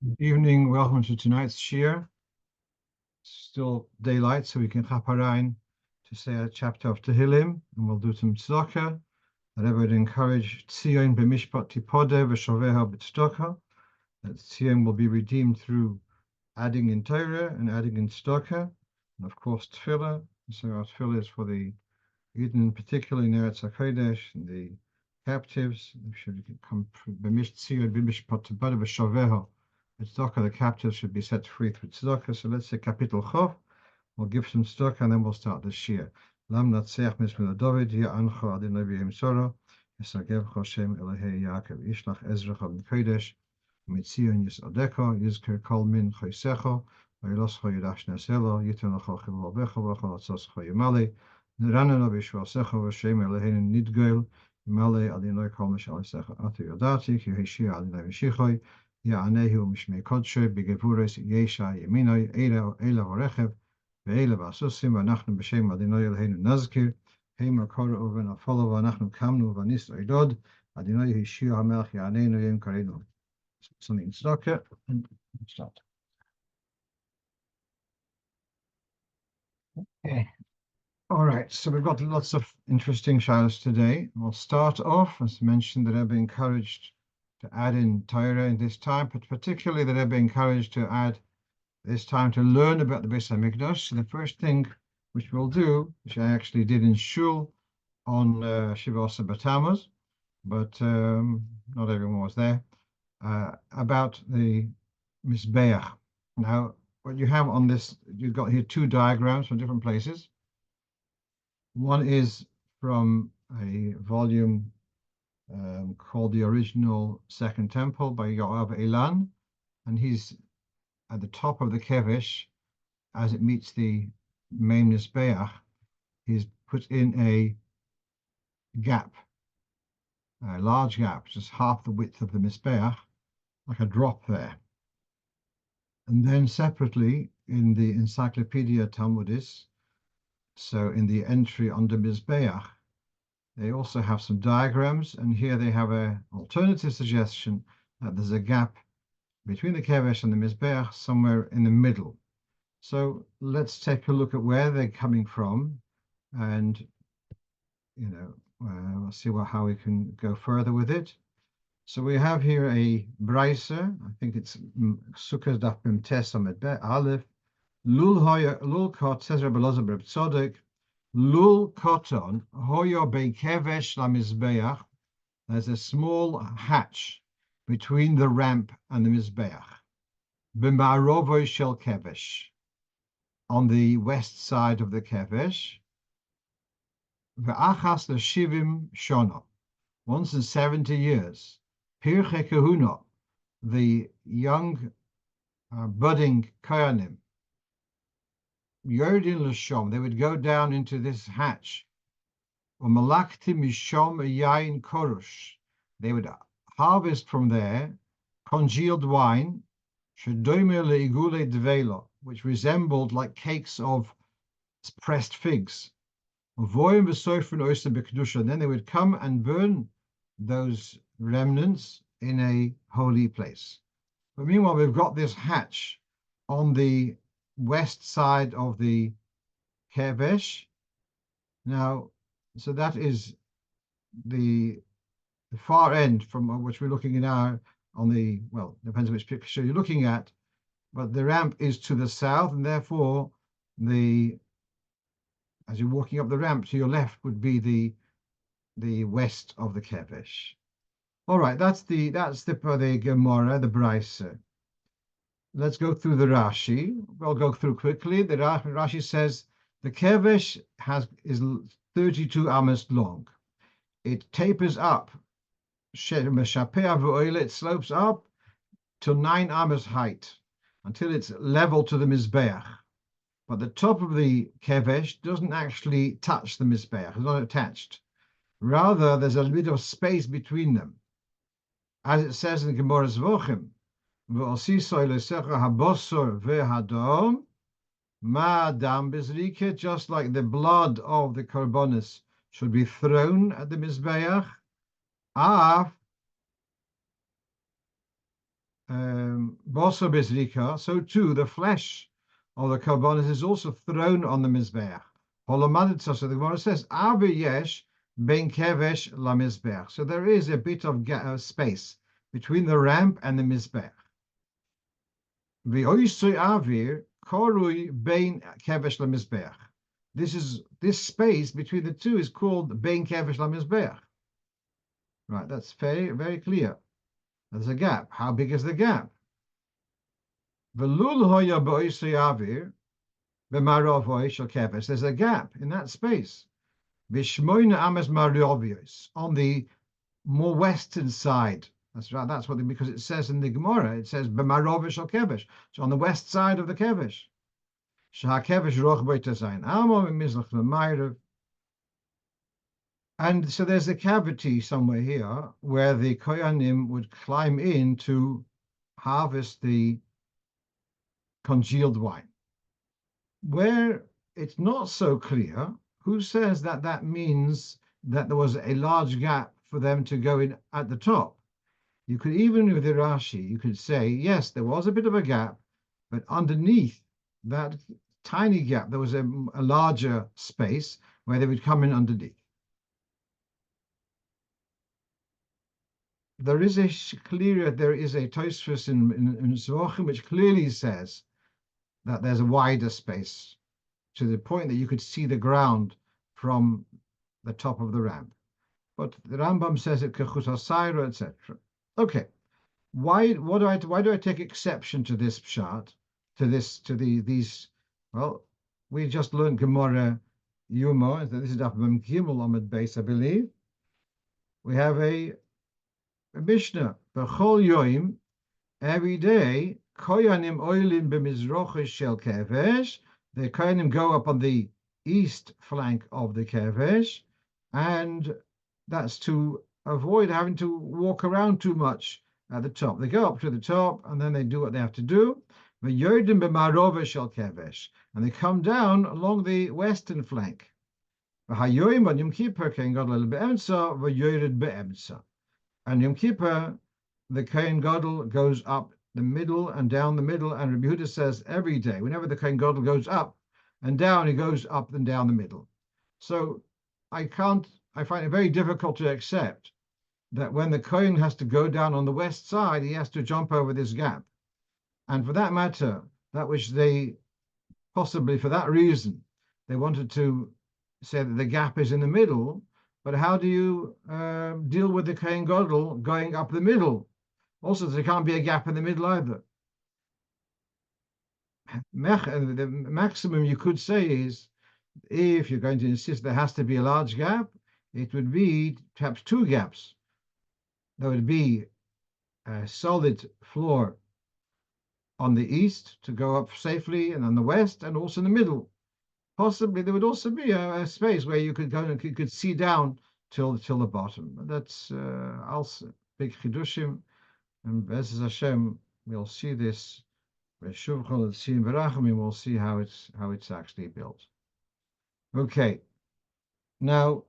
Good evening, welcome to tonight's shir. Still daylight, so we can chaparein to say a chapter of Tehillim, and we'll do some tzedakah. That I would encourage tzion b'mishpat tipodeh v'shoveha b'tzedakah. That tzion will be redeemed through adding in Torah and adding in tzedakah, and of course tefillah. So our tefillah is for the Eden, particularly in Eretz HaKodesh, and the captives. Should come b'mish tzion b'mishpat tipodeh v'shoveha. Tzedakah, the captives should be set free through tzedakah. So let's say Kapitel Chof. We'll give some tzedakah and then we'll start the shir. Lam natseach mizmil David ya ancho adonai b'yem sora yisragev Hashem Elahei Yaakov Yishlach Ezracha Kodesh Mitzion Yisodeko Yizker Kol Min Choisecho Vayiloscho Yidash Neselo Yiton Lecho Chilul Becho V'Chol Atzoscho Yimale Neraneno B'Shvasecho V'Shem Eloheinu Nidgoel Yimale Adonai Kol Mishal Yisecho Atu Yodati Ki Heshia Adonai Mishichoi Ya'anehu Mishmei Kodshe B'Gevures Yesha Yeminoi Eila Orechev ואלה והסוסים ואנחנו בשם אדוני אלוהינו נזכיר, הם הקורא ונפלו ואנחנו קמנו וניס עדוד, אדוני השיע המלך יעננו יום קראנו. Something tzedakah and start. Okay. All right, so we've got lots of interesting shadows today. We'll start off, as mentioned, that I've been encouraged to add in Torah in this time, but particularly that I've been encouraged to add this time to learn about the Beis HaMikdash. So the first thing which we'll do, which I actually did in Shul on Shiva Asar B'Tammuz, but not everyone was there, about the Mizbeach. Now, what you have on this, you've got here two diagrams from different places. One is from a volume called The Original Second Temple by Yoav Elan, and he's at the top of the kevesh, as it meets the main Mizbeach, he's put in a gap, a large gap, just half the width of the Mizbeach, like a drop there. And then separately in the Encyclopedia Talmudis, so in the entry under Mizbeach, they also have some diagrams, and here they have an alternative suggestion that there's a gap between the kevesh and the Mizbeach, somewhere in the middle. So let's take a look at where they're coming from, and we'll see how we can go further with it. So we have here a brisa. I think it's Sukkah Daf Mem Tes Amud Bet Aleph. Lul kot says Rebbe Elazar Ber Tzadok. Lul koton hoyo bei kevesh la Mizbeach. There's a small hatch between the ramp and the Mizbeach. B'ma'arovo shel kevesh, on the west side of the kevesh. Ve'achas l'shivim shona, once in 70 years. Pirche kahuna, the young budding kohanim. Yordin l'shom, they would go down into this hatch. U'malakti mishom yain korush, they would harvest from there congealed wine, which resembled like cakes of pressed figs. And then they would come and burn those remnants in a holy place. But meanwhile, we've got this hatch on the west side of the kevesh. Now, so that is the far end from which we're looking at now on the, well, depends on which picture you're looking at, but the ramp is to the south, and therefore as you're walking up the ramp to your left would be the west of the kevesh. All right, that's the Gemara, the Brisa. Let's go through the Rashi. We'll go through quickly. The Rashi says the kevesh is 32 amos long. It tapers up. It slopes up to 9 amos height until it's level to the Mizbeach. But the top of the kevesh doesn't actually touch the Mizbeach, it's not attached. Rather, there's a bit of space between them. As it says in Gemara Zvochim, just like the blood of the korbanos should be thrown at the Mizbeach, Boso Bezrika, so too the flesh of the Karbonis is also thrown on the Mizbeach. Holomaditza, so the Gemara says, Avi Yesh Ben Kevesh La Mizbeach. So there is a bit of space between the ramp and the Mizbeach. V'oisui Avir Korui Ben Kevesh La Mizbeach. This space between the two is called Ben Kevesh La Mizbeach. Right, that's very, very clear. There's a gap. How big is the gap? There's a gap in that space. On the more western side. That's right. That's what because it says in the Gemara. It says b'marovish al kevesh. So on the west side of the kevesh. And so there's a cavity somewhere here where the Koyanim would climb in to harvest the congealed wine. Where it's not so clear, who says that that means that there was a large gap for them to go in at the top? You could, even with the Rashi, you could say, yes, there was a bit of a gap, but underneath that tiny gap, there was a larger space where they would come in underneath. There is a Tosfos in Zvachim which clearly says that there's a wider space to the point that you could see the ground from the top of the ramp. But the Rambam says it kechut hasayra, etc. Okay, why do I take exception to this pshat, these? Well, we just learned Gemara Yuma. This is Daf Mem Gimel Amud Beis, I believe. We have a Mishnah, B'chol Yoim, every day, Koyanim oilim b'mizrochish shel kevesh. The Koyanim go up on the east flank of the kevesh, and that's to avoid having to walk around too much at the top. They go up to the top, and then they do what they have to do. V'yodim b'marovish shel kevesh, and they come down along the western flank. V'hayoim on Yom Kippur Kohen Gadol be'emtza v'yored be'emtza. And Yom Kippur, the Kohen Gadol goes up the middle and down the middle, and Rabbi Yehuda says every day, whenever the Kohen Gadol goes up and down, he goes up and down the middle. So I find it very difficult to accept that when the Kohen has to go down on the west side, he has to jump over this gap. And for that matter, that which they possibly for that reason, they wanted to say that the gap is in the middle. But how do you deal with the Kohen Gadol going up the middle? Also, there can't be a gap in the middle either. The maximum you could say is, if you're going to insist there has to be a large gap, it would be perhaps two gaps. There would be a solid floor on the east to go up safely, and on the west, and also in the middle. Possibly there would also be a space where you could go and you could see down till the bottom. That's also big chidushim, and Be'ez Hashem, we'll see this. We'll see how it's actually built. Okay, now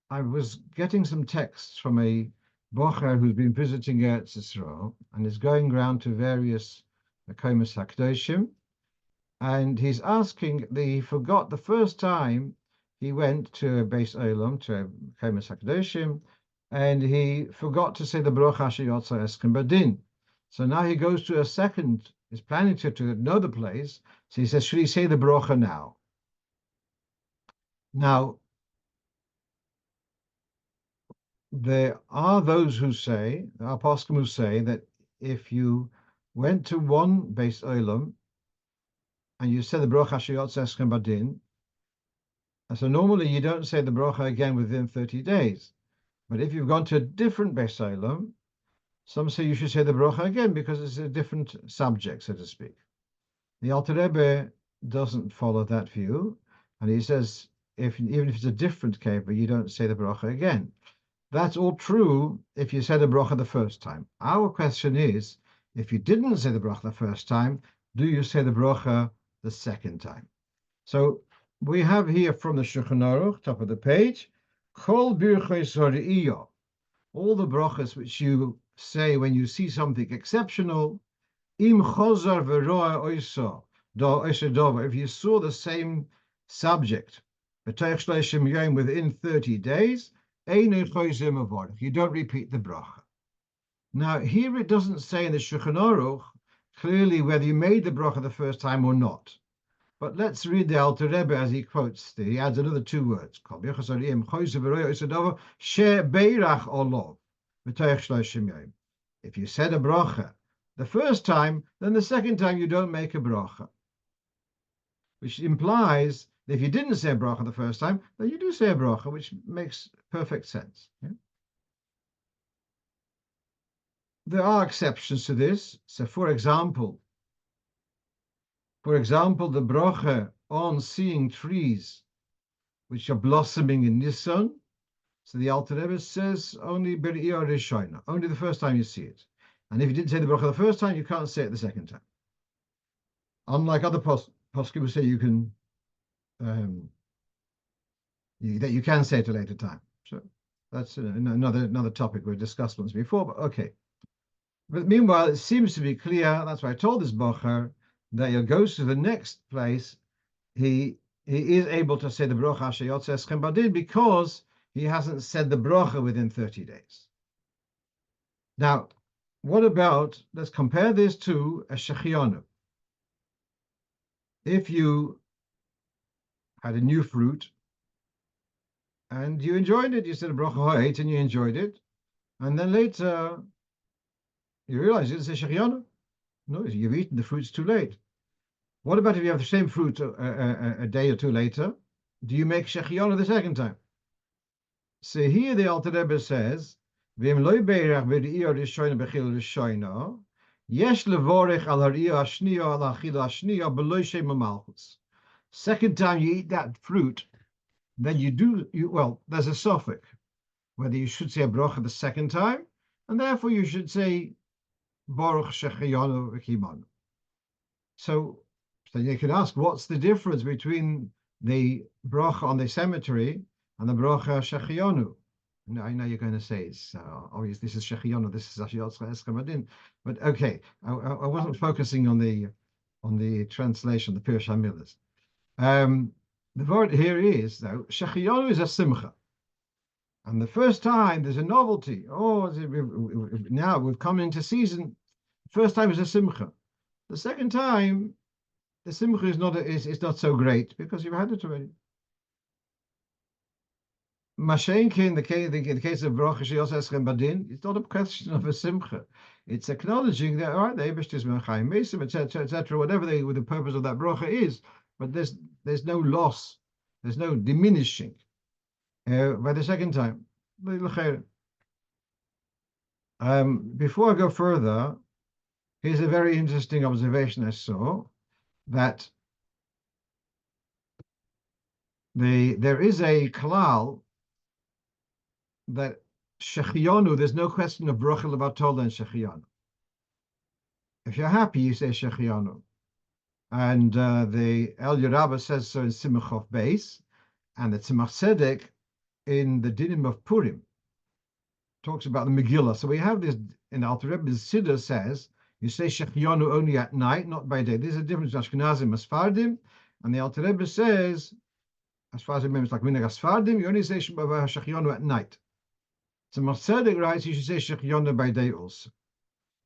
I was getting some texts from a bocher who's been visiting Eretz Yisrael and is going around to various Komas Hakdoshim. And he's asking, he forgot the first time he went to a Beis Olam, to a Komas HaKadoshim, and he forgot to say the Baruch Asher Yotza Eskem Badin. So now he goes to a second, he's planning to know the place, so he says, should he say the Baruch now? Now, there are those who say, there are poskim who say that if you went to one Beis Olam, and you said the bracha sheyotz eschem badin, and so normally you don't say the bracha again within 30 days. But if you've gone to a different Beis Olam, some say you should say the bracha again because it's a different subject, so to speak. The Alter Rebbe doesn't follow that view, and he says even if it's a different kever, you don't say the bracha again. That's all true if you said the bracha the first time. Our question is, if you didn't say the bracha the first time, do you say the bracha the second time? So we have here from the Shulchan Aruch, top of the page, Kol birchos hari'iyah, all the brachas which you say when you see something exceptional, im chozar v'roa oiso, if you saw the same subject, within 30 days, you don't repeat the bracha. Now, here it doesn't say in the Shulchan Aruch clearly whether you made the bracha the first time or not. But let's read the Alter Rebbe as he quotes. He adds another two words. If you said a bracha the first time, then the second time you don't make a bracha. Which implies that if you didn't say a bracha the first time, then you do say a bracha, which makes perfect sense. Yeah? There are exceptions to this. So for example, the bracha on seeing trees which are blossoming in Nisan. So the Alter Rebbe says only B'ri'ah Rishona, only the first time you see it. And if you didn't say the bracha the first time, you can't say it the second time. Unlike other poskim who say you can that you can say it at a later time. So that's another topic we've discussed once before. But okay. But meanwhile, it seems to be clear. That's why I told this bocher that he goes to the next place. He is able to say the bracha Sheyotze Eschem Badin because he hasn't said the bracha within 30 days. Now, what about, let's compare this to a shechionu. If you had a new fruit and you enjoyed it, you said a bracha ha'et and you enjoyed it, and then later you realize it's a shechionu. No, you've eaten the fruits too late. What about if you have the same fruit a day or two later? Do you make shechionu the second time? So here the Alter Rebbe says, "V'im lo beirach b'ri'ah rishona b'chil rishona, yesh levorech al hari'ah hashniya al achila hashniya b'lo shem malchus." Second time you eat that fruit, then there's a suffix whether you should say a bracha the second time, and therefore you should say Baruch Shechianu V'Kimanu. So you can ask, what's the difference between the bracha on the cemetery and the bracha Shechianu? I know you're going to say it's obvious. This is Shechianu. This is Ashiyot Eskamadin. But okay, I wasn't focusing on the translation, the Pirush HaMilas. The word here is though Shechianu is a simcha, and the first time there's a novelty. Oh, now we've come into season. First time is a simcha. The second time, the simcha is not so great because you've had it already. Mashenki in the case of Baruch Sheyotze Eschem Badin, it's not a question of a simcha. It's acknowledging that all right, the Eibush is Menchayim Mesim, etc., whatever the purpose of that bracha is, but there's no loss, there's no diminishing by the second time. Before I go further, here's a very interesting observation I saw, that there is a klal that shechionu, there's no question of bracha levatol and shechionu. If you're happy, you say shechionu. And the El Yerabah says so in Simachov Beis, and the Tzemach Tzedek in the Dinim of Purim talks about the Megillah. So we have this in Alter Rebbe's Siddur says, you say shechionu only at night, not by day. There's a difference between Ashkenazim and Sfardim, and the Alter Rebbe says, as far as I remember, it's like Minhag Sfardim, you only say shechionu at night. So Tzedek writes, you should say shechionu by day also.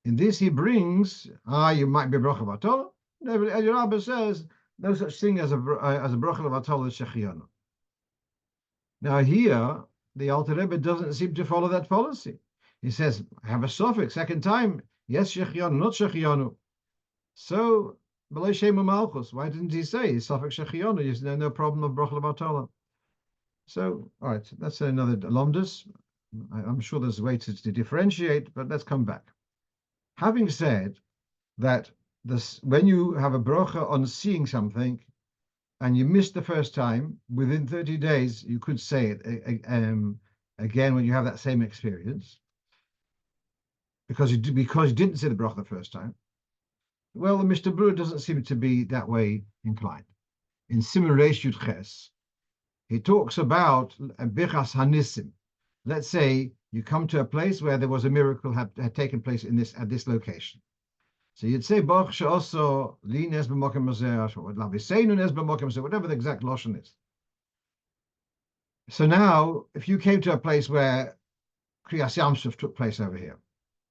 In this he brings, you might be bracha v'atola. No, but El Yerabah says no such thing as a bracha v'atola shechionu. Now here, the Alter Rebbe doesn't seem to follow that policy. He says, have a suffix, second time, yes shechionu, not shechionu. So, b'lo shemu malchus, why didn't he say suffix shechionu? There's no problem of bracha v'atola. So, all right, that's another lomdus. I'm sure there's ways to differentiate, but let's come back. Having said that, when you have a bracha on seeing something and you missed the first time, within 30 days, you could say it again when you have that same experience, because you didn't say the bracha the first time. Well, the Mishnah Berurah doesn't seem to be that way inclined. In Siman Reish Yud Ches, he talks about Bichas Hanisim. Let's say you come to a place where there was a miracle had taken place at this location. So you'd say Baruch she'oso li nes b'mokem hazeh, or laviseinu nes b'mokem hazeh, whatever the exact lashon is. So now, if you came to a place where Kriyas Yamsuf took place over here,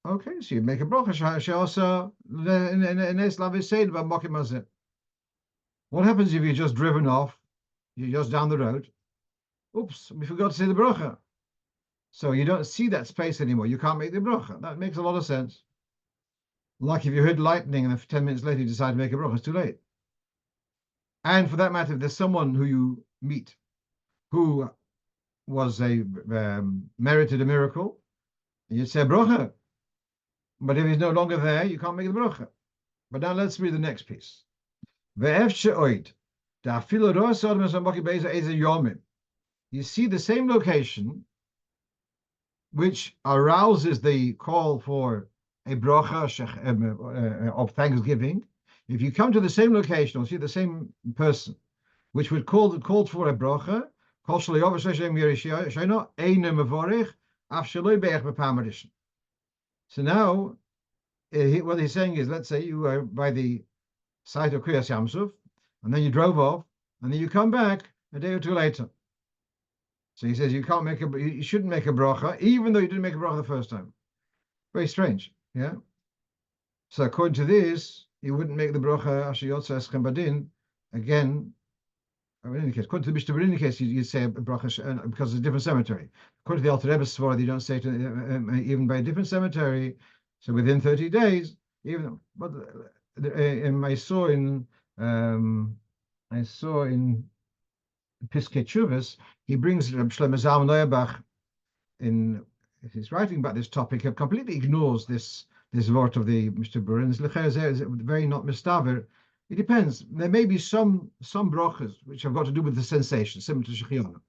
okay, so you'd make a bracha she'oso nes laviseinu b'mokem hazeh. What happens if you're just driven off? You're just down the road. Oops, we forgot to say the bracha. So you don't see that space anymore. You can't make the bracha. That makes a lot of sense. Like if you heard lightning and then 10 minutes later you decide to make a bracha, it's too late. And for that matter, if there's someone who you meet who was merited a miracle, you'd say bracha. But if he's no longer there, you can't make the bracha. But now let's read the next piece. You see the same location which arouses the call for a bracha of thanksgiving. If you come to the same location or see the same person, which would called for a bracha, so now what he's saying is, let's say you are by the site of Kriyas Yamsuf, and then you drove off, and then you come back a day or two later. So he says you shouldn't make a bracha, even though you didn't make a bracha the first time. Very strange, yeah. So according to this, you wouldn't make the bracha asher yotza eschem badin again. In any case, according to the Mishnah, in any case, you'd say a bracha because it's a different cemetery. According to the Alter Rebbe's Sforah, you don't say it even by a different cemetery. So within 30 days, even but I saw in Piskei Teshuvos, he brings Shlomo Zalman Auerbach in his writing about this topic. He completely ignores this word of the Mr. Burin. Is very not mistaver. It depends. There may be some brachas which have got to do with the sensation, similar to Shechiona.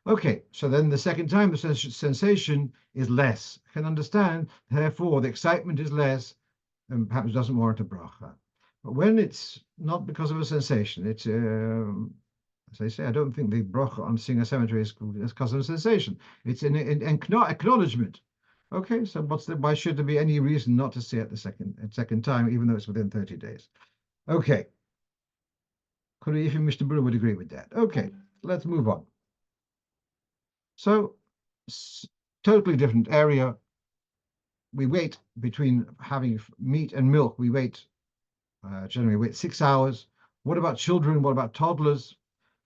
Okay, so then the second time the sensation is less. I can understand. Therefore, the excitement is less, and perhaps doesn't warrant a bracha. But when it's not because of a sensation, it's as I say, I don't think the bracha on seeing a cemetery is because of a sensation. It's an acknowledgement. Okay, so why should there be any reason not to see it the second time, even though it's within 30 days? Okay. If Mr. Brewer would agree with that. Okay, let's move on. So, totally different area. We wait between having meat and milk. We generally wait 6 hours. What about children? What about toddlers?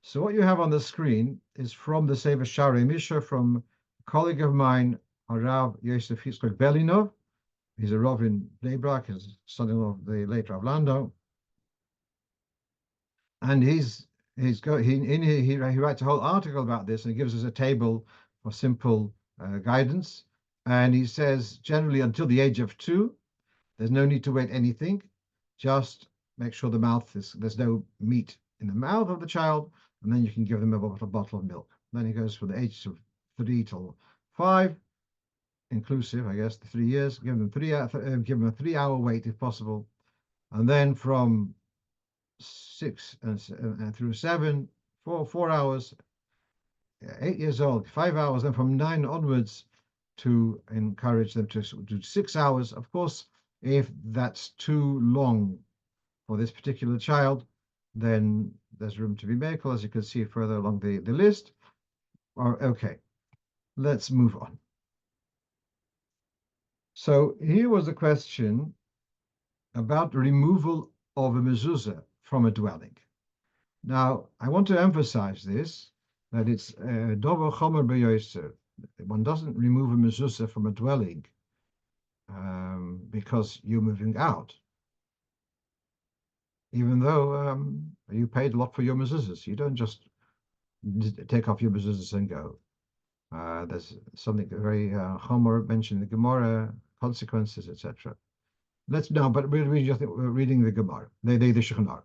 So what you have on the screen is from the Sefer Sharei Misha from a colleague of mine, Rav Yosef Yitzchak Belinov. He's a Rav in Bnei Brak, his son-in-law of the late Rav Landau. And he writes a whole article about this and gives us a table for simple guidance. And he says generally until the age of 2, there's no need to wait anything. Just make sure there's no meat in the mouth of the child, and then you can give them a bottle of milk. Then he goes from the age of 3 till 5, inclusive, I guess, the 3 years. Give them a 3-hour wait if possible, and then from 6 and through 7, 4 hours. 8 years old, 5 hours. Then from 9 onwards, to encourage them to do 6 hours. Of course, if that's too long for this particular child, then there's room to be miracle, as you can see further along the list. Okay, let's move on. So here was a question about removal of a mezuzah from a dwelling. Now, I want to emphasize this, that it's dover chomer beyoser. One doesn't remove a mezuzah from a dwelling because you're moving out, even though you paid a lot for your mezuzahs. You don't just take off your mezuzahs and go. There's something very chomer mentioned in the Gemara, consequences, etc. But we're reading the Gemara, the Shulchan Aruch.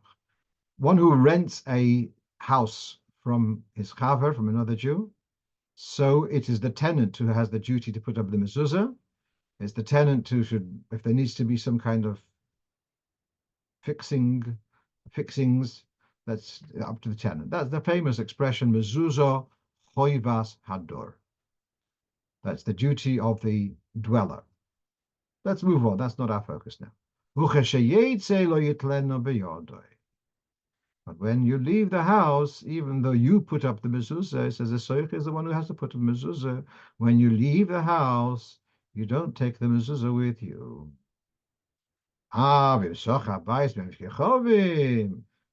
One who rents a house from his chaver, from another Jew, so it is the tenant who has the duty to put up the mezuzah. It's the tenant who should, if there needs to be some kind of fixings, that's up to the tenant. That's the famous expression, mezuzah choivas hador. That's the duty of the dweller. Let's move on. That's not our focus now. But when you leave the house, even though you put up the mezuzah, it says the soich is the one who has to put up the mezuzah. When you leave the house, you don't take the mezuzah with you.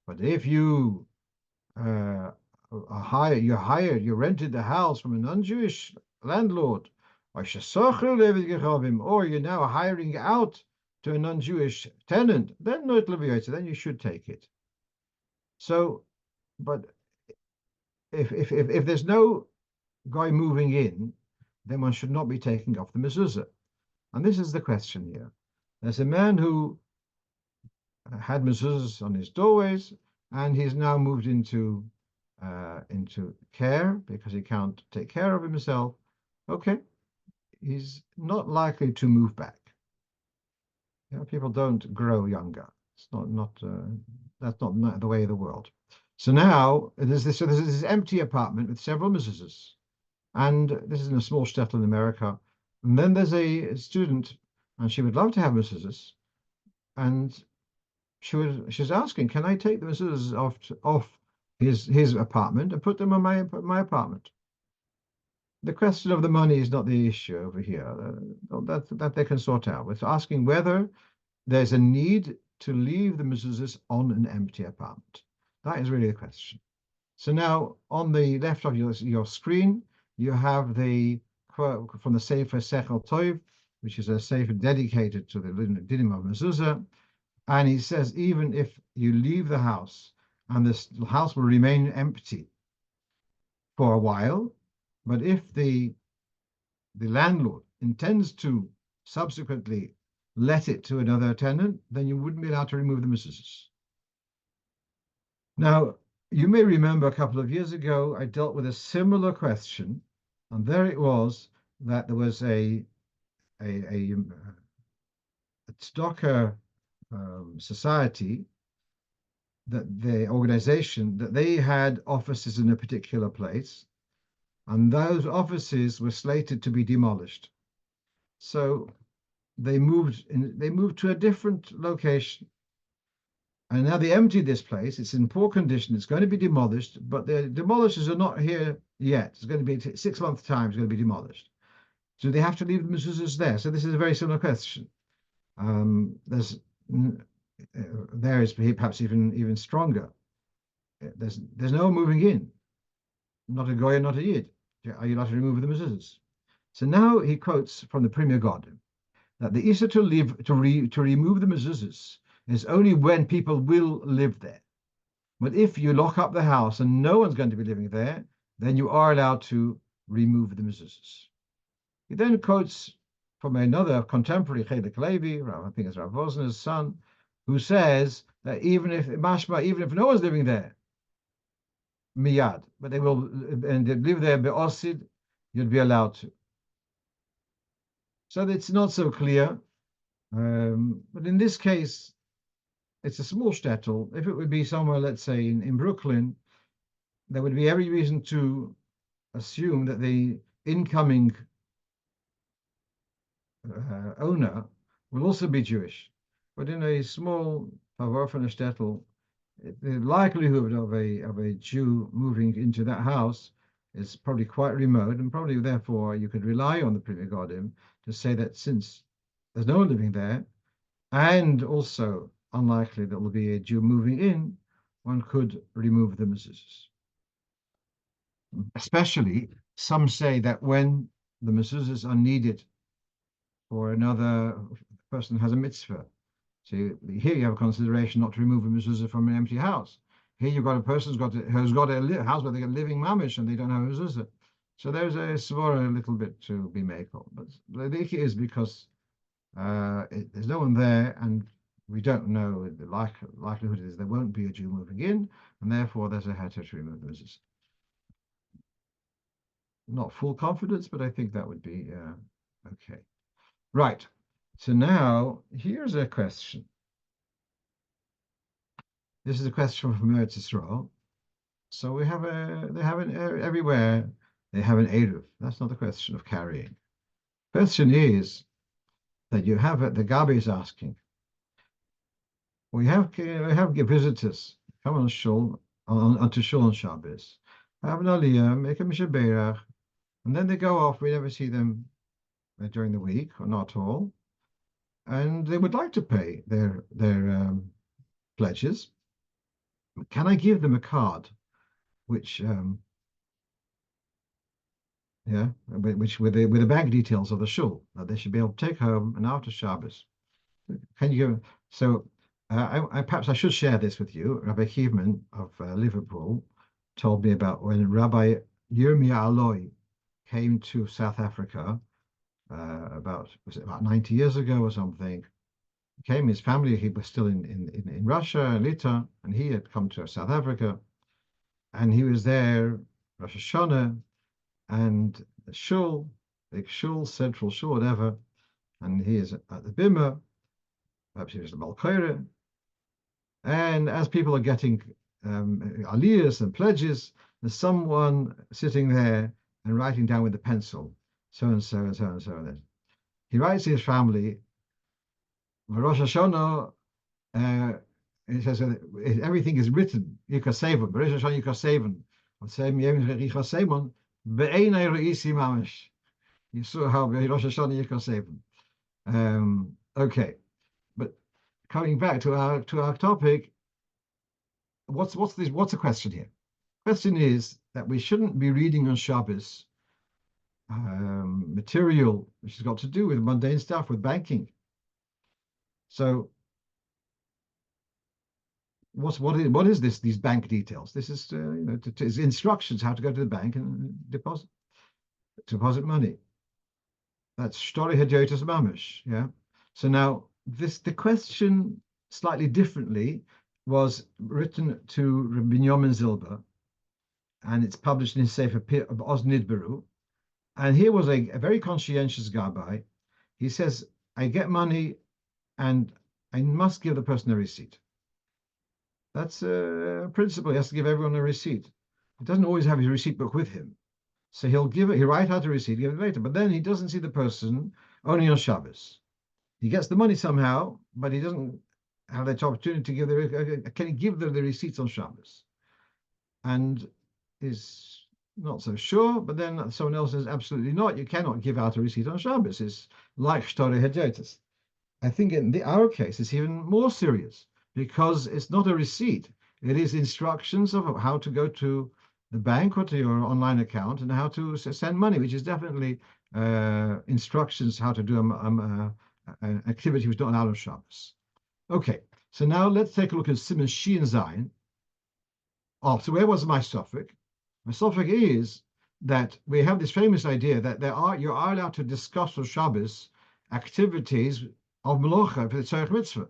But if you you rented the house from a non-Jewish landlord, or you're now hiring out to a non-Jewish tenant, then you should take it. So, but if there's no guy moving in, then one should not be taking off the mezuzah. And this is the question here. There's a man who had mezuzahs on his doorways, and he's now moved into care because he can't take care of himself. Okay, he's not likely to move back. People don't grow younger. It's not that's not the way of the world. So now there's this empty apartment with several mezuzahs, and this is in a small shtetl in America. And then there's a student, and she would love to have mezuzahs, and she's asking, can I take the mezuzahs off his apartment and put them on my apartment? The question of the money is not the issue over here. That they can sort out. It's asking whether there's a need to leave the mezuzahs on an empty apartment. That is really the question. So now on the left of your screen, you have the quote from the Sefer Sechel Tov, which is a sefer dedicated to the dinim of mezuzah. And he says, even if you leave the house and this house will remain empty for a while, but if the landlord intends to subsequently let it to another tenant, then you wouldn't be allowed to remove the mezuzahs. Now, you may remember a couple of years ago, I dealt with a similar question, and there it was that there was a tzedakah society, that the organization, that they had offices in a particular place, and those offices were slated to be demolished. So they moved to a different location. And now they emptied this place. It's in poor condition. It's going to be demolished, but the demolishers are not here yet. It's going to be 6 months' time. It's going to be demolished. So they have to leave the mezuzahs there. So this is a very similar question. There is perhaps even stronger. There's no moving in. Not a goy, not a yid. Are you allowed to remove the mezuzahs? So now he quotes from the Premier Garden that the issa to remove the mezuzahs is only when people will live there. But if you lock up the house and no one's going to be living there, then you are allowed to remove the mezuzahs. He then quotes from another contemporary, Chelik Levi, I think it's Rav Wosner's son, who says that even if no one's living there, miyad, but they live there be'osid, you'd be allowed to. So it's not so clear. But in this case, it's a small shtetl. If it would be somewhere, let's say in Brooklyn, there would be every reason to assume that the incoming owner will also be Jewish. But in a small Pavorfana shtetl, the likelihood of a Jew moving into that house is probably quite remote, and probably therefore you could rely on the Premier Godim to say that since there's no one living there, and also unlikely that will be a Jew moving in, one could remove the mezuzahs. Especially, some say that when the mezuzahs are needed for another person has a mitzvah. So here you have a consideration not to remove a mezuzah from an empty house. Here you've got a person who's got a house where they get living mamish and they don't have a mezuzah. So there's a svara a little bit to be made of. But the idea is because there's no one there, and we don't know the likelihood is there won't be a Jew moving in, and therefore there's a heter to remove the mezuzah. Not full confidence, but I think that would be okay. Right. So now here's a question. This is a question from Eretz Yisrael. So they have it everywhere. they have an Eruv. That's not the question of carrying. Question is that you have the Gabi is asking. We have visitors come on shul onto shul on Shabbos. Have an aliyah, make a mishaberach, and then they go off. We never see them during the week, or not at all. And they would like to pay their pledges. Can I give them a card, which which with the bank details of the shul that they should be able to take home and after Shabbos? Can you give? So perhaps I should share this with you. Rabbi Kievman of Liverpool told me about when Rabbi Yirmiyah Aloy came to South Africa was it about 90 years ago or something. He came, his family, he was still in Russia, Lita, and he had come to South Africa, and he was there, Rosh Hashanah, and the shul, big shul, central shul, whatever, and he is at the bimah, perhaps he was the Malkoira, and as people are getting aliyahs and pledges, there's someone sitting there and writing down with a pencil, so and so and so and so. And he writes to his family, Rosh Hashanah, it says everything is written. Yikaseven, Rosh Hashanah Yikaseven. You saw how Rosh Hashanah Yikaseven. Okay, but coming back to our topic, what's the question here? Question is that we shouldn't be reading on Shabbos material which has got to do with mundane stuff, with banking. So what is this? These bank details. This is it's instructions how to go to the bank and deposit money. That's shtori hadyotas mamish. Yeah. So now the question slightly differently was written to Rabbi Binyamin Zilber, and it's published in his Sefer Oz Nidberu. And here was a very conscientious Gabbai. He says, I get money and I must give the person a receipt. That's a principle. He has to give everyone a receipt. He doesn't always have his receipt book with him. So he'll write out a receipt, give it later. But then he doesn't see the person only on Shabbos. He gets the money somehow, but he doesn't have that opportunity to give can he give the receipts on Shabbos? And is not so sure, but then someone else says, absolutely not. You cannot give out a receipt on Shabbos. It's like Shtori Hadyotas. I think in our case, it's even more serious because it's not a receipt. It is instructions of how to go to the bank or to your online account and how to send money, which is definitely instructions how to do an activity which is not allowed on Shabbos. Okay, so now let's take a look at Siman Shi and Zayin. Oh, so where was my suffix? My suffix is that we have this famous idea that you are allowed to discuss on Shabbos activities of Melocha for the Tzorech Mitzvah,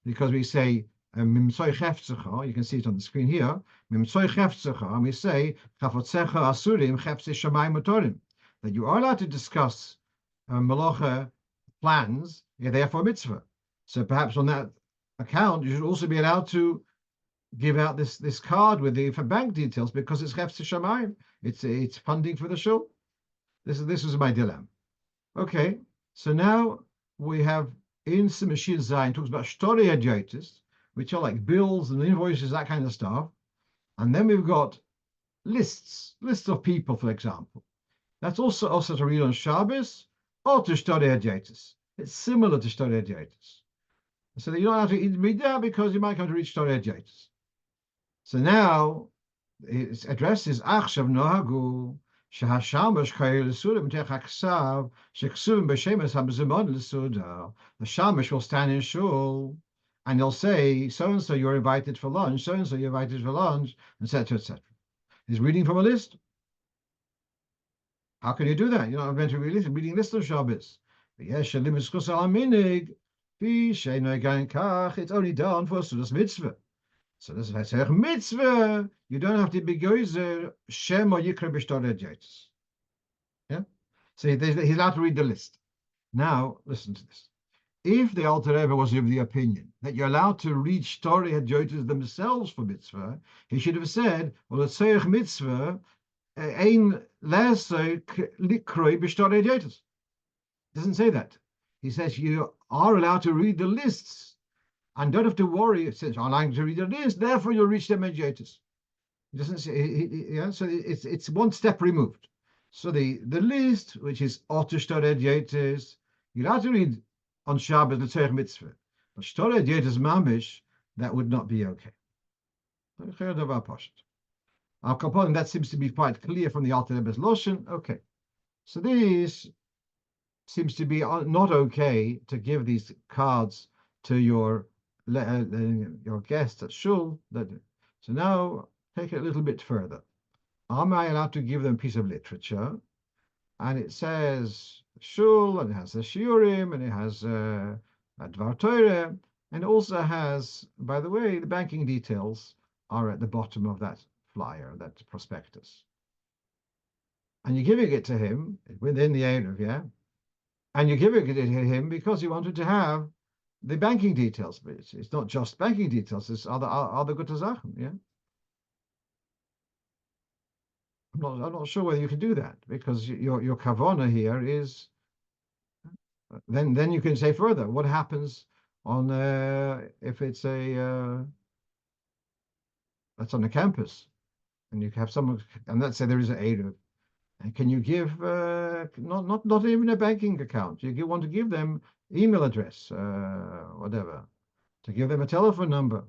because we say Mimtzoi Chefzecha, you can see it on the screen here, Mimtzoi Chefzecha, and we say Chafotzecha Asurim Chefze Shamayim Motorim, that you are allowed to discuss Melocha plans, therefore mitzvah. So perhaps on that account, you should also be allowed to give out this card with the bank details because it's Chefze Shamayim. It's funding for the show. This was my dilemma. Okay, so now we have in Siman Shi Zayin talks about Shtori Hadyotas, which are like bills and invoices, that kind of stuff. And then we've got lists of people, for example. That's also to read on Shabbos or to Shtori Hadyotas. It's similar to Shtori Hadyotas. So you don't have to read that because you might come to read Shtori Hadyotas. So now its address is Achshav Nohagu Shahashamash Chayil Surim Techaksav Sheksum Beshemas Hamzimon L'Suda. The Shamash will stand in shul and they'll say, so and so you're invited for lunch, so and so you're invited for lunch, etc., etc. He's reading from a list. How can you do that? You're not meant to be reading list on Shabbos. It's only done for Sudas Mitzvah. So this is a mitzvah. You don't have to be gozer shem or yikra b'shtori hadyotas. Yeah. So he's allowed to read the list. Now listen to this. If the Alter Rebbe was of the opinion that you're allowed to read shtori hadyotas themselves for mitzvah, he should have said, well, a tzorech mitzvah ein lese likroi b'shtar. Doesn't say that. He says you are allowed to read the lists and don't have to worry. It says, I'm allowed to read the list, therefore you'll reach the mediators. He doesn't say, yeah, so it's one step removed. So the list, which is Otter Mediators, you're allowed to read on Shabbos the Tzorech Mitzvah. But Shtar Mediators Mamish, that would not be okay. Al Kapon, that seems to be quite clear from the Alter Rebbe's Loshen. Okay. So this seems to be not okay to give these cards to your guests at shul. So now take it a little bit further. Am I allowed to give them a piece of literature? And it says shul, and it has the shiurim, and it has Dvar Torah, and it also has, by the way, the banking details are at the bottom of that flyer, that prospectus. And you're giving it to him within the Erev, yeah? And you're giving it to him because you wanted to have the banking details, but it's not just banking details, it's other good Sachen, yeah? I'm not sure whether you can do that because your kavana here is then you can say further what happens on if it's that's on the campus and you have someone and let's say there is an Erev. And can you give not even a banking account? You want to give them email address, whatever, to give them a telephone number.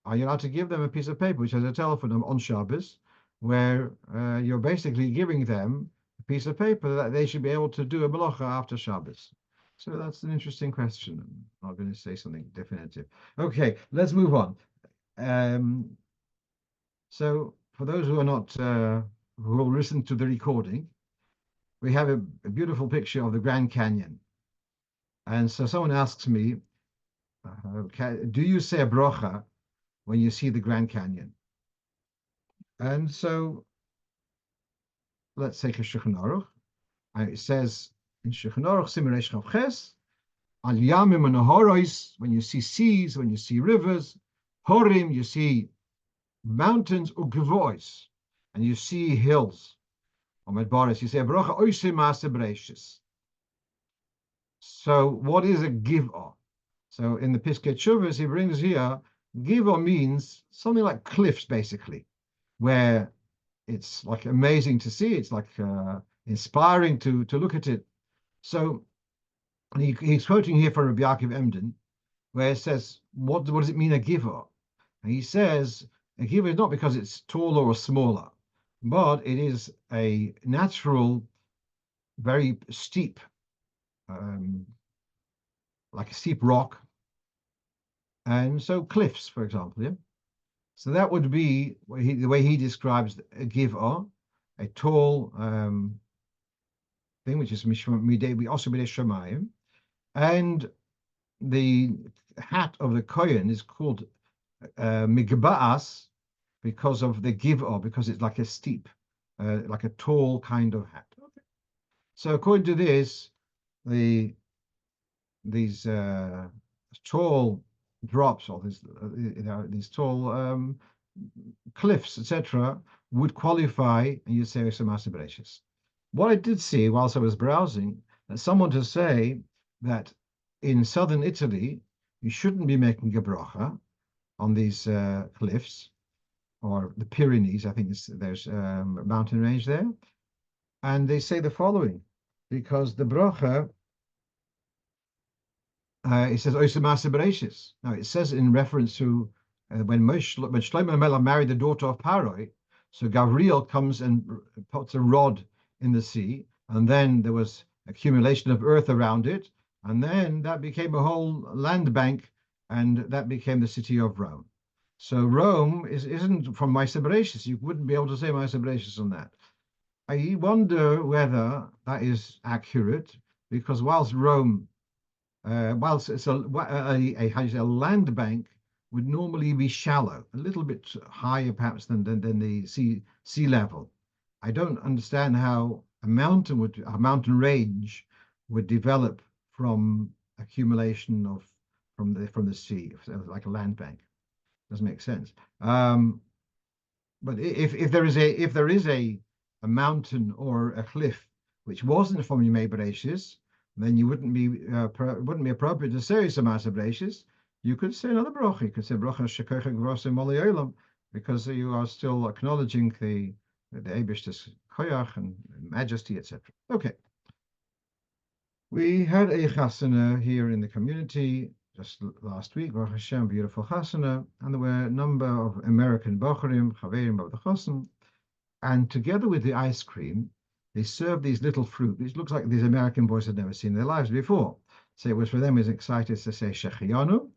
Are you allowed to give them a piece of paper which has a telephone number on Shabbos, where you're basically giving them a piece of paper that they should be able to do a melacha after Shabbos? So that's an interesting question. I'm not going to say something definitive. Okay, let's move on. So for those who are not who will listen to the recording, we have a beautiful picture of the Grand Canyon. And so someone asks me, do you say a brocha when you see the Grand Canyon? And so let's take a Shulchan Aruch. And it says in Shulchan Aruch, Siman Chav Ches, Al Yamim and Horois, when you see seas, when you see rivers, Horim, you see mountains, Ugvois, and you see hills. Amid Boris, you say Brocha Oise Master Bereshis. So what is a giv'ah? So in the Piskei Teshuvos, he brings here, giv'ah means something like cliffs, basically, where it's like amazing to see. It's like inspiring to look at it. So he's quoting here from Rabbi Yaakov Emden, where it says, what does it mean a giv'ah? And he says, a giv'ah is not because it's taller or smaller, but it is a natural, very steep, like a steep rock. And so cliffs, for example, yeah. So that would be the way he describes a giv'ah, a tall thing, which is midei also midei shamayim, and the hat of the kohen is called migba'as because of the giv'ah, because it's like a steep, like a tall kind of hat. Okay. So according to this, these tall drops or these tall cliffs, etc., would qualify, and you say some Bereshis. What I did see whilst I was browsing, that someone to say that in southern Italy you shouldn't be making a bracha on these cliffs, or the Pyrenees. I think there's a mountain range there, and they say the following, because the bracha. It says Oisemasa Bereshis. Now it says in reference to when Shlomo Melech married the daughter of Paroi, so Gavriel comes and puts a rod in the sea, and then there was accumulation of earth around it, and then that became a whole land bank, and that became the city of Rome. So Rome isn't from Maaseh Bereshis. You wouldn't be able to say Maaseh Bereshis on that. I wonder whether that is accurate, because whilst Rome whilst it's a land bank would normally be shallow, a little bit higher perhaps than the sea level. I don't understand how a mountain range would develop from accumulation of from the sea, like a land bank. Doesn't make sense. but if there is a mountain or a cliff which wasn't from Yemei Bereishis, then you wouldn't be appropriate to say Samasa Bereishis. You could say another bracha. You could say bracha shekocha gvosim malayolam, because you are still acknowledging the Eibishter's koyach and majesty, etc. Okay. We had a chasana here in the community just last week, Baruch Hashem, beautiful chasana, and there were a number of American bochurim, chaverim of the chassan, and together with the ice cream, they served these little fruit, which looks like these American boys had never seen in their lives before. So it was for them as excited to say shechianu,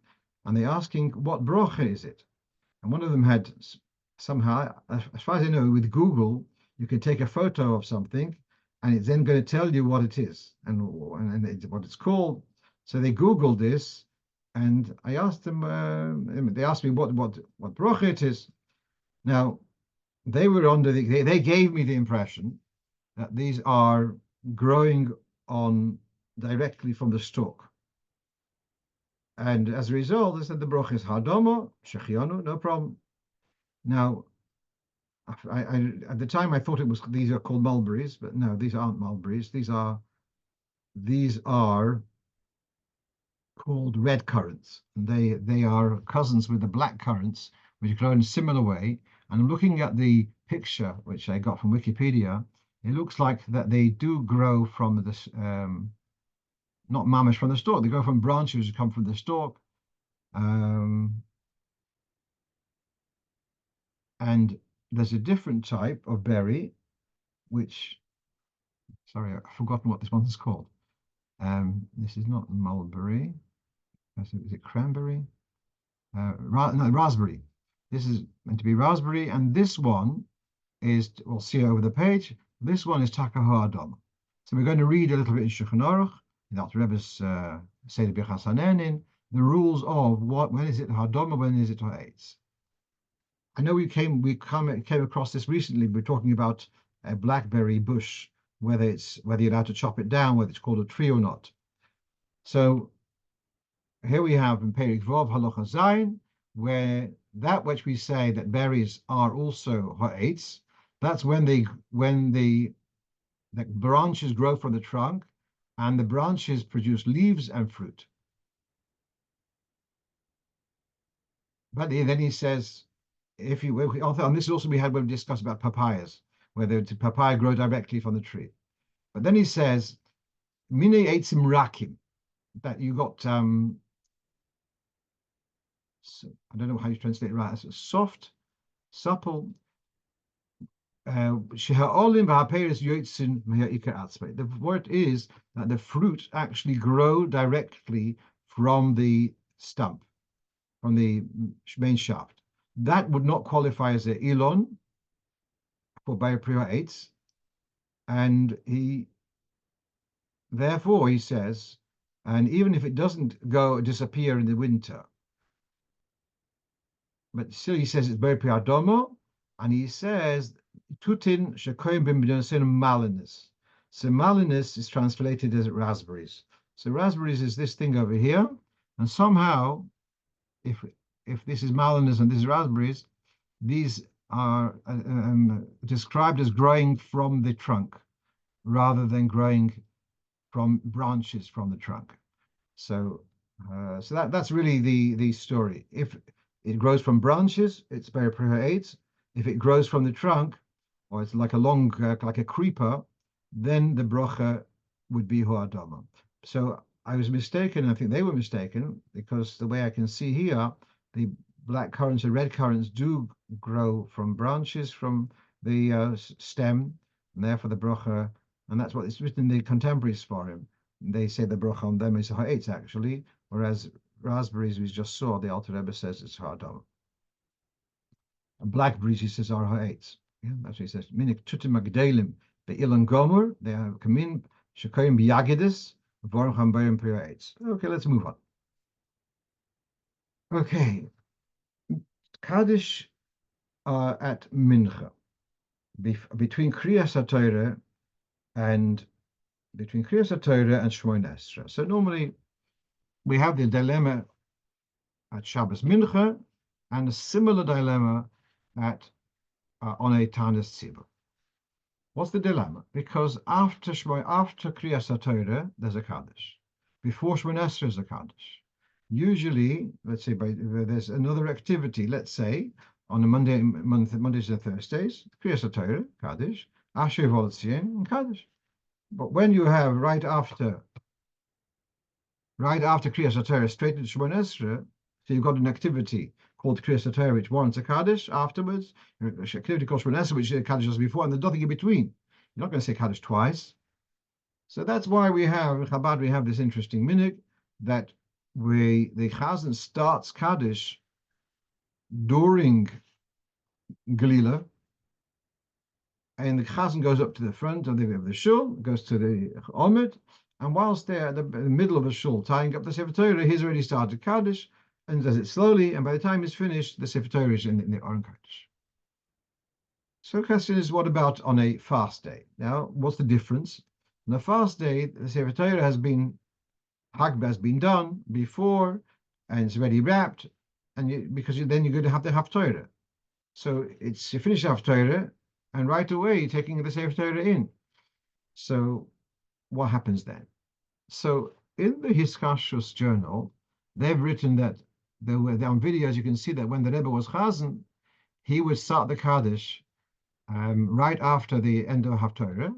and they're asking, what brocha is it? And one of them had somehow, as far as I know, with Google, you can take a photo of something and it's then going to tell you what it is and what it's called. So they Googled this, and I asked them, they asked me what brocha it is. Now, they were under they gave me the impression that these are growing on directly from the stalk. And as a result, they said the brocha is Hadama, Shechianu, no problem. Now, at the time I thought these are called mulberries, but no, these aren't mulberries. These are called red currants. And they are cousins with the black currants, which grow in a similar way. And I'm looking at the picture which I got from Wikipedia. It looks like that they do grow from this, not mamish from the stalk. They grow from branches that come from the stalk. And there's a different type of berry, which, sorry, I've forgotten what this one's called. This is not mulberry. Is it cranberry? No, raspberry. This is meant to be raspberry, and this one is, we'll see over the page, this one is Takaho Adam. So we're going to read a little bit in Shulchan Aruch, in Alter Rebbe's Seder Birchas Hanenin, the rules of when is it Hadam, when is it Ha'etz. I know we came across this recently. We're talking about a blackberry bush, whether you're allowed to chop it down, whether it's called a tree or not. So here we have in Perik Vov Halacha Zayin, where that which we say that berries are also ha'etz, that's when the branches grow from the trunk, and the branches produce leaves and fruit. But then he says, and this is also we had when we discussed about papayas, whether the papaya grow directly from the tree. But then he says, mine eitzim rakim, that you got I don't know how you translate it right. It's soft, supple. The word is that the fruit actually grow directly from the stump, from the main shaft. That would not qualify as a elon for Bioprior 8, and therefore he says, and even if it doesn't disappear in the winter, but still he says it's Bioprior Domo, and he says Tutin shekoyim b'midyosin malinus. So malinus is translated as raspberries. So raspberries is this thing over here, and somehow, if this is malinus and this is raspberries, these are described as growing from the trunk rather than growing from branches from the trunk. So that's really the story. If it grows from branches, it's Bioprior 8. If it grows from the trunk, or it's like a long, like a creeper, then the brocha would be Ho'adama. So I was mistaken, I think they were mistaken, because the way I can see here, the black currants and red currants do grow from branches from the stem, and therefore the brocha, and that's what it's written in the contemporary Sfarim. They say the brocha on them is Ha'etz actually, whereas raspberries we just saw, the Alter Rebbe says it's Ha'adama. And blackberries, he says, are Ha'etz. Yeah, that's what he says. Minik tutim agdelim be'ilan gomer. They have kamin shekoyim biyagidis v'vorim chambayim Ha'etz. Okay, let's move on. Okay, Kaddish at Mincha, between Kriyas HaTorah and Shmoneh Esrei. So normally we have the dilemma at Shabbos Mincha and a similar dilemma at on a Tanis Tzibur. What's the dilemma? Because after Kriyas HaTorah, there's a Kaddish. Before Shemona Esrei, there's a Kaddish. Usually, let's say there's another activity, let's say, on a Mondays and Thursdays, Kriyas HaTorah, Kaddish, Asher Voltzien, and Kaddish. But when you have right after Kriyas HaTorah, straight into Shemona Esrei, so you've got an activity called Kriyas HaTorah, which warrants a Kaddish afterwards, an activity called Shemona Esrei, which is a Kaddish just before, and there's nothing in between. You're not going to say Kaddish twice. So that's why we have, in Chabad, we have this interesting minhag that the Chazan starts Kaddish during Gelila, and the Chazan goes up to the front of the shul, goes to the Omed, and whilst they're in the middle of the shul tying up the Sefer Torah, he's already started Kaddish and does it slowly, and by the time he's finished, the Sefer Torah is in the Aron Kaddish. So the question is, what about on a fast day? Now, what's the difference? On a fast day, the Sefer Torah has been done before, and it's already wrapped, and then you're going to have the Haftorah. So you finish Haftorah, and right away you're taking the Sefer Torah in. So what happens then? So in the Hiskashus journal, they've written that on videos you can see that when the Rebbe was Chazan, he would start the Kaddish right after the end of Haftorah,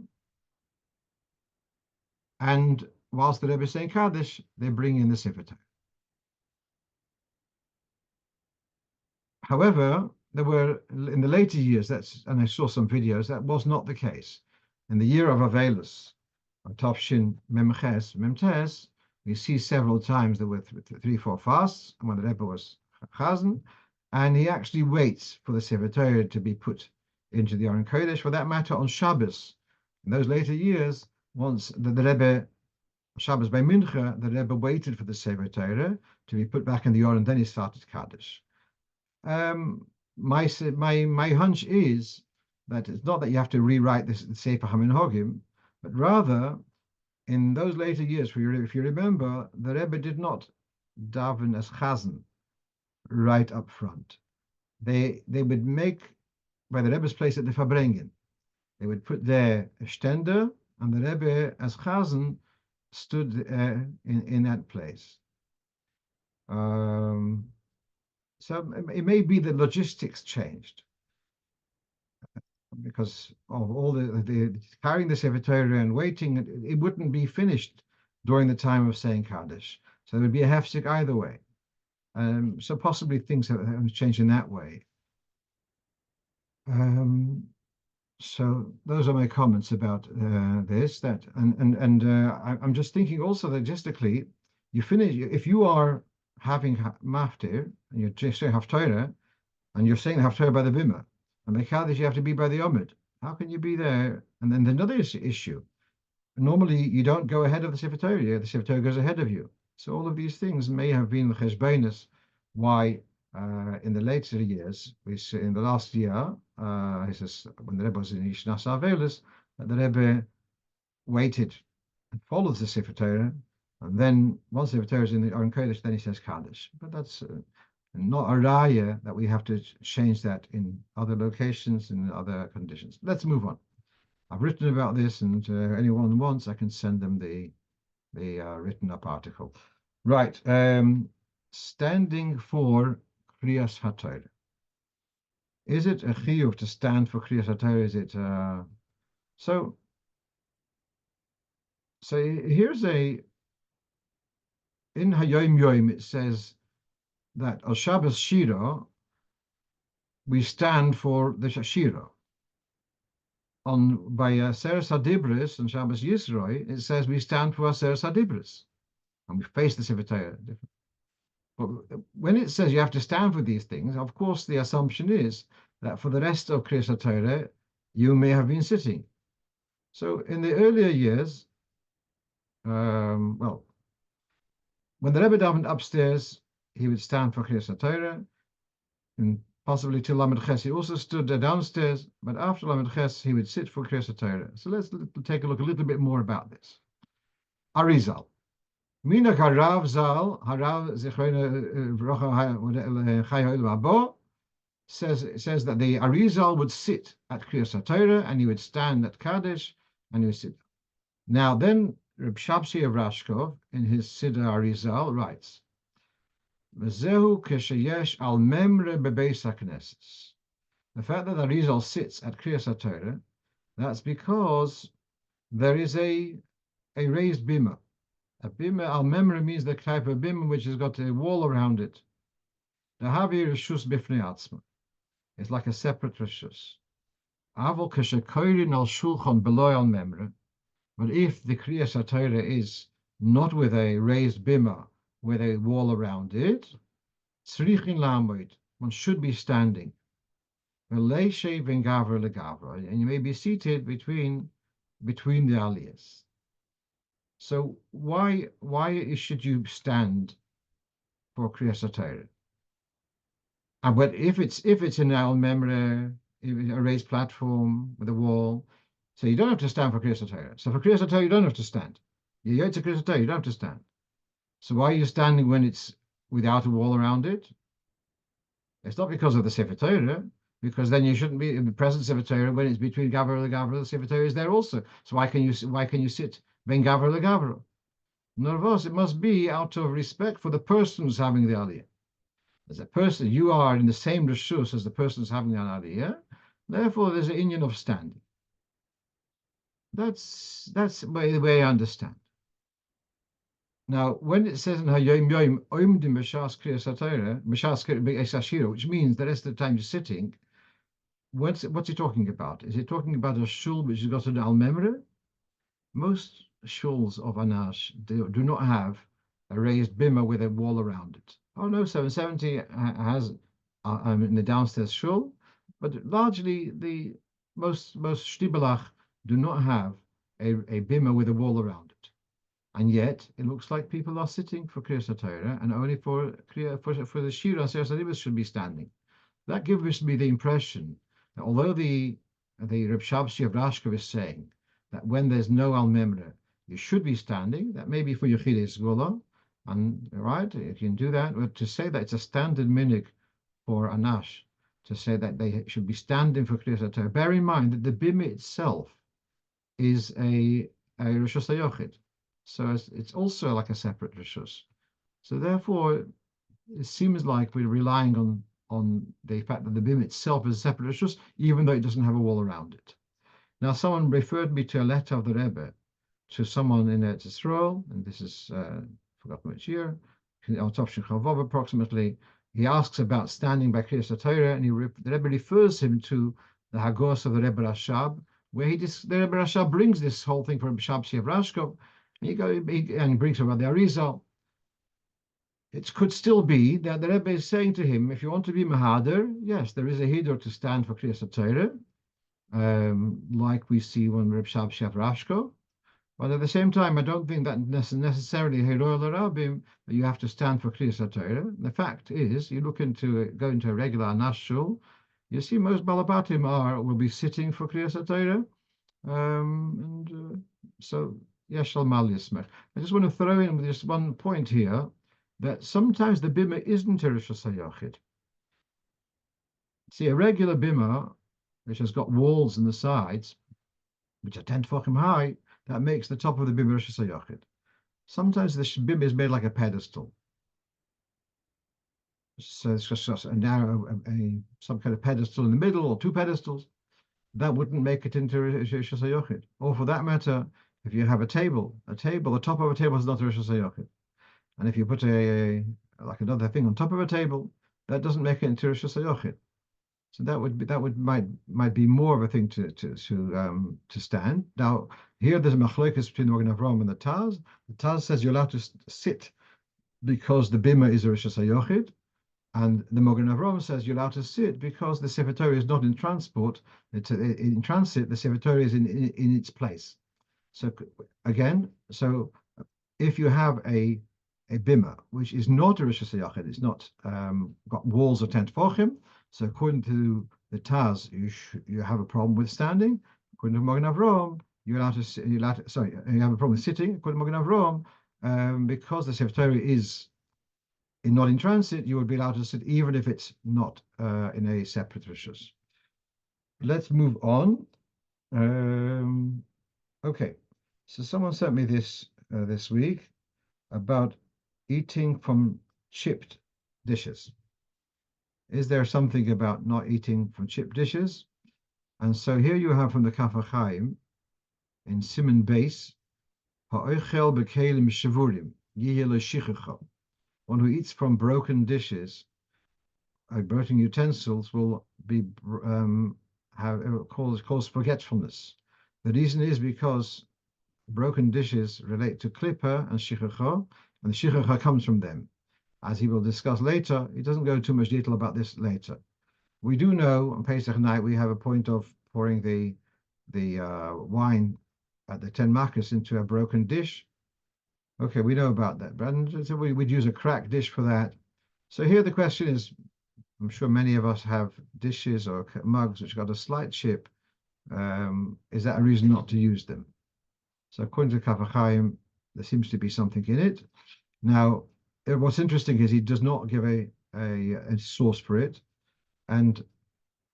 and whilst the Rebbe is saying Kaddish, they bring in the Sefer Torah. However, there were in the later years, and I saw some videos, that was not the case. In the year of Avelus, Topshin Memches, Memtes, we see several times there were 3-4 fasts, and when the Rebbe was Chazan, and he actually waits for the Sefer Torah to be put into the Aron Kodesh. For that matter, on Shabbos, in those later years, once the Rebbe, Shabbos by Mincha, the Rebbe waited for the Sefer Torah to be put back in the Aron, then he started Kaddish. My hunch is that it's not that you have to rewrite the Sefer HaMinhagim, but rather in those later years, if you remember, the Rebbe did not daven as Chazan right up front. They would make, by the Rebbe's place at the Farbrengen, they would put there a stender, and the Rebbe as Chazan stood in that place. So it may be the logistics changed because of all the carrying the Sefer Torah and waiting. It wouldn't be finished during the time of saying Kaddish. So there would be a hefsek either way. So possibly things have changed in that way. So those are my comments about this. I'm just thinking also logistically, you finish if you are having maftir and you're just saying Haftorah, and you're saying Haftorah by the Bima, and by Kaddish you have to be by the Omid. How can you be there? And then another issue. Normally you don't go ahead of the Sefer Torah. The Sefer Torah goes ahead of you. So all of these things may have been the cheshbonus why in the later years, in the last year, he says when the Rebbe was in Ishnas Avelis, the Rebbe waited and followed the Sefer Torah, and then once the Sefer Torah is in the Aron Kodesh, then he says Kaddish. But that's not a raya that we have to change that in other locations and other conditions. Let's move on. I've written about this, and anyone wants, I can send them the written up article. Right, standing for Kriyas HaTorah. Is it a chiyuv to stand for Kriyas HaTorah? Is it so here's in Hayom Yom it says that on Shabbos Shira we stand for the Shira. By Aseres HaDibros on Shabbos Yisroi it says we stand for Aseres HaDibros, and we face the Sefer Torah. But when it says you have to stand for these things, of course the assumption is that for the rest of Kriyas HaTorah you may have been sitting. So in the earlier years, when the Rebbe davened upstairs, he would stand for Kriyas HaTorah, and possibly till Lamed Ches he also stood downstairs, but after Lamed Ches he would sit for Kriyas HaTorah. So let's take a look a little bit more about this. Arizal. Mina Harav Zal, Harav Zichroina Chai Ha'olam Habo, says that the Arizal would sit at Kriyas HaTorah and he would stand at Kadesh and he would sit. Now then, Reb Shabshi of Rashkov in his Siddur Arizal writes, "V'zehu kesheyesh al memre bebeis hakneses." The fact that Arizal sits at Kriyas HaTorah, that's because there is a raised bima. A bima al memre means the type of bima which has got a wall around it. The havi reshus bifnei atzma. It's like a separate reshus. Avol keshekoirin al shulchan beloy al memre. But if the Kriyas HaTorah is not with a raised bima, with a wall around it, tzrichin lamoid, one should be standing. And you may be seated between the aliyahs. So why should you stand for Kriyas HaTorah? But if it's an al memre, a raised platform with a wall, so you don't have to stand for Kriyas HaTorah. So for Kriyas HaTorah, you don't have to stand. You're Yotze Kriyas HaTorah, you don't have to stand. So why are you standing when it's without a wall around it? It's not because of the Sefer Torah, because then you shouldn't be in the presence of a Torah when it's between Gavra and Gavra. The Sefer Torah is there also. So why can you sit ben Gavra and Gavra? Nervos, it must be out of respect for the person who's having the aliyah. As a person, you are in the same reshus as the person who's having an aliyah. Therefore, there's an inyan of standing. That's the way I understand. Now, when it says in Hayom Yom Oimdim B'Shas Kriyas HaTorah, B'Shas Kriyas HaShira, which means the rest of the time you're sitting, what's he talking about? Is he talking about a shul which has got an al memre? Most shuls of Anash do not have a raised bima with a wall around it. Oh no, 770 has in the downstairs shul, but largely the most shtibelach do not have a bima with a wall around it. And yet, it looks like people are sitting for Kriyas HaTorah, and only for the Shira and Seir should be standing. That gives me the impression that although the Reb Shabshi of Rashkov is saying that when there's no Al Memre, you should be standing, that may be for Yechidei Sgula, and right, you can do that, but to say that it's a standard minig for Anash, to say that they should be standing for Kriyas HaTorah, bear in mind that the Bima itself is a Rosh Hashanah. So it's also like a separate rishus. So therefore, it seems like we're relying on the fact that the bim itself is a separate rishus, even though it doesn't have a wall around it. Now, someone referred me to a letter of the Rebbe to someone in Eretz Yisrael, and this is forgotten which year, on Topshin Chavov approximately. He asks about standing by Kriyas HaTorah, and the Rebbe refers him to the Hagos of the Rebbe Rashab, where the Rebbe Rashab brings this whole thing from Shabsi of Rashkov, and he brings about the Arizal. It could still be that the Rebbe is saying to him, if you want to be Mahader, yes, there is a Hidur to stand for Kriyas HaTorah, like we see when Reb Shabshi of Rashkov. But at the same time, I don't think that necessarily Heroil Arabim that you have to stand for Kriyas HaTorah. The fact is, you go into a regular Anash shul, you see most Balabatim will be sitting for Kriyas HaTorah. So Yeshal Mal Yismech. I just want to throw in just one point here that sometimes the bima isn't a Rosh Hashanah. See, a regular bima, which has got walls in the sides, which are 10 tefachim high, that makes the top of the bima Rosh Hashanah. Sometimes the bima is made like a pedestal. So it's just a narrow, some kind of pedestal in the middle, or two pedestals. That wouldn't make it into Rosh Hashanah. Or for that matter, if you have a table, the top of a table is not Rosh Hashanah. And if you put like another thing on top of a table, that doesn't make it into Rosh Hashanah. So might be more of a thing to stand. Now here there's a machlokes between the Magen Avraham and the Taz. The Taz says you're allowed to sit because the bima is a Rosh Hashanah, and the Magen Avraham says you're allowed to sit because the Sefer Torah is not in transport. It's in transit. The Sefer Torah is in its place. So again, if you have a bima which is not a Rosh Hashanah, it's not got walls of 10 tefachim. So according to the Taz, you have a problem with standing. According to Magen Avraham, you have a problem with sitting. According to Magen Avraham, because the Sefer Torah is not in transit, you would be allowed to sit even if it's not in a separate rishus. Let's move on. Okay, so someone sent me this this week about eating from chipped dishes. Is there something about not eating from chipped dishes? And so here you have from the Kaf HaChaim in Siman Beis, Ha'ochel b'kelim shavurim, yiheh lo shichecha. One who eats from broken dishes, broken utensils, will be have cause forgetfulness. The reason is because broken dishes relate to klippa and shichecha, and the shichecha comes from them. As he will discuss later, he doesn't go too much detail about this later. We do know on Pesach night we have a point of pouring the wine at the 10 makas into a broken dish. Okay, we know about that, but so we'd use a cracked dish for that. So here the question is, I'm sure many of us have dishes or mugs which got a slight chip. Is that a reason not to use them? So according to Kaf HaChaim, there seems to be something in it. Now, what's interesting is he does not give a source for it. And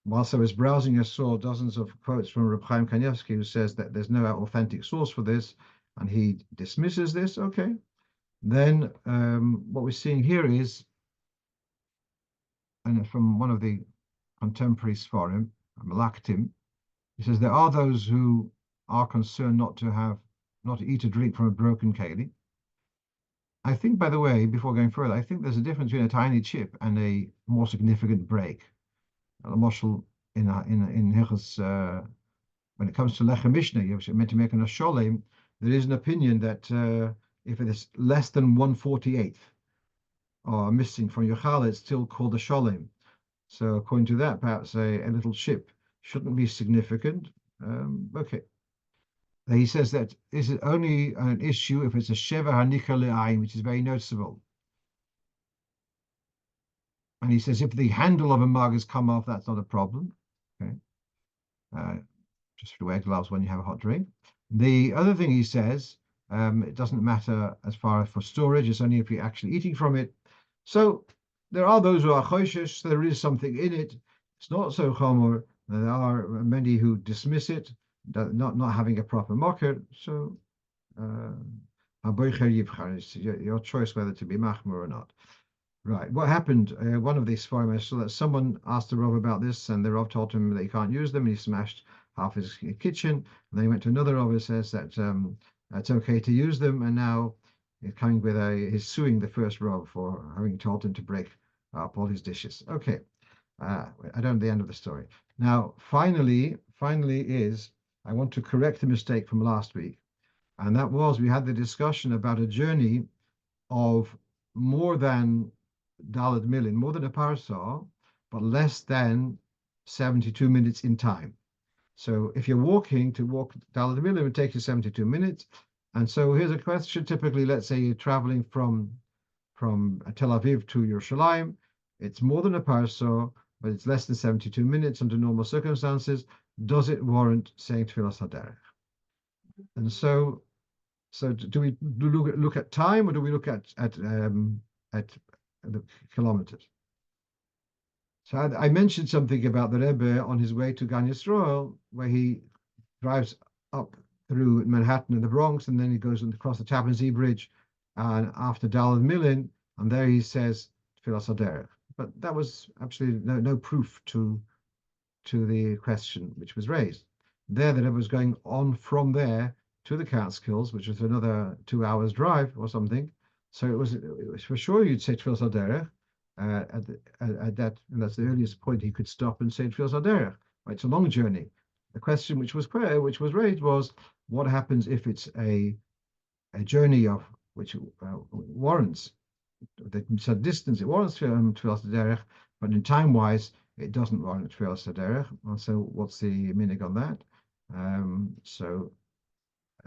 whilst I was browsing, I saw dozens of quotes from Reb Chaim Kanievsky, who says that there's no authentic source for this, and he dismisses this. Okay. Then what we're seeing here is, and from one of the contemporary Sforim, Malaktim, he says there are those who are concerned not to eat or drink from a broken keli. I think, by the way, before going further, I think there's a difference between a tiny chip and a more significant break. Moshel in Hilchos, when it comes to Lechem Mishnah, you're meant to make an Sholem. There is an opinion that if it is less than 1/48th or missing from your challah, it's still called a Sholem. So according to that, perhaps a little chip shouldn't be significant. Okay. He says that is it only an issue if it's a Sheva Hanika Le'ayin, which is very noticeable. And he says if the handle of a mug has come off, that's not a problem. Okay. Just wear gloves when you have a hot drink. The other thing he says, it doesn't matter as far as for storage, it's only if you're actually eating from it. So there are those who are choishish, there is something in it. It's not so chomer. There are many who dismiss it, not having a proper marker. So it's your choice whether to be machmer or not. Right. What happened? One of these forums, I saw that someone asked the Rav about this, and the Rav told him that he can't use them. And he smashed half his kitchen. And then he went to another Rav who says that it's okay to use them. And now he's coming with he's suing the first Rav for having told him to break up all his dishes. Okay. I don't know the end of the story. Now, finally is I want to correct the mistake from last week, and that was we had the discussion about a journey of more than Daled Milin, more than a parsah, but less than 72 minutes in time. So if you're walking, to walk Daled Milin would take you 72 minutes. And so here's a question. Typically, let's say you're traveling from Tel Aviv to Yerushalayim. It's more than a parsah, but it's less than 72 minutes under normal circumstances. Does it warrant saying Tfilas Haderech? And so do we look at time, or do we look at the kilometers? So I mentioned something about the Rebbe on his way to Gan Yisrael, where he drives up through Manhattan and the Bronx, and then he goes across the Tappan Zee Bridge, and after Daled Milin, and there he says Tfilas Haderech. But that was absolutely no proof to the question which was raised. There, the Rebbe was going on from there to the Catskills, which was another 2 hours drive or something. So it was for sure you'd say Tfilas Haderech at that, and that's the earliest point he could stop and say Tfilas Haderech. Right, it's a long journey. The question which was raised was, what happens if it's a journey of which warrants the distance, it warrants Tfilas Haderech, but in time-wise, it doesn't warrant Tfilas Haderech. And so what's the minig on that? So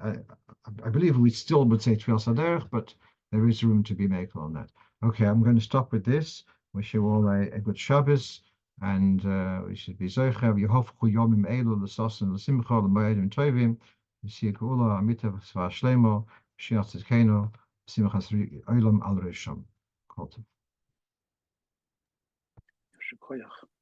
I believe we still would say Tfilas Haderech, but there is room to be made on that. Okay, I'm going to stop with this. Wish you all a good Shabbos, and we should be zoicha. Yehovchu yomim elu l'sasen l'simcha l'moedim tovim. V'siyah kula amitav tzva shlemo. Shiach tzidkenu. Simchas olam al rishon. יישר כוח.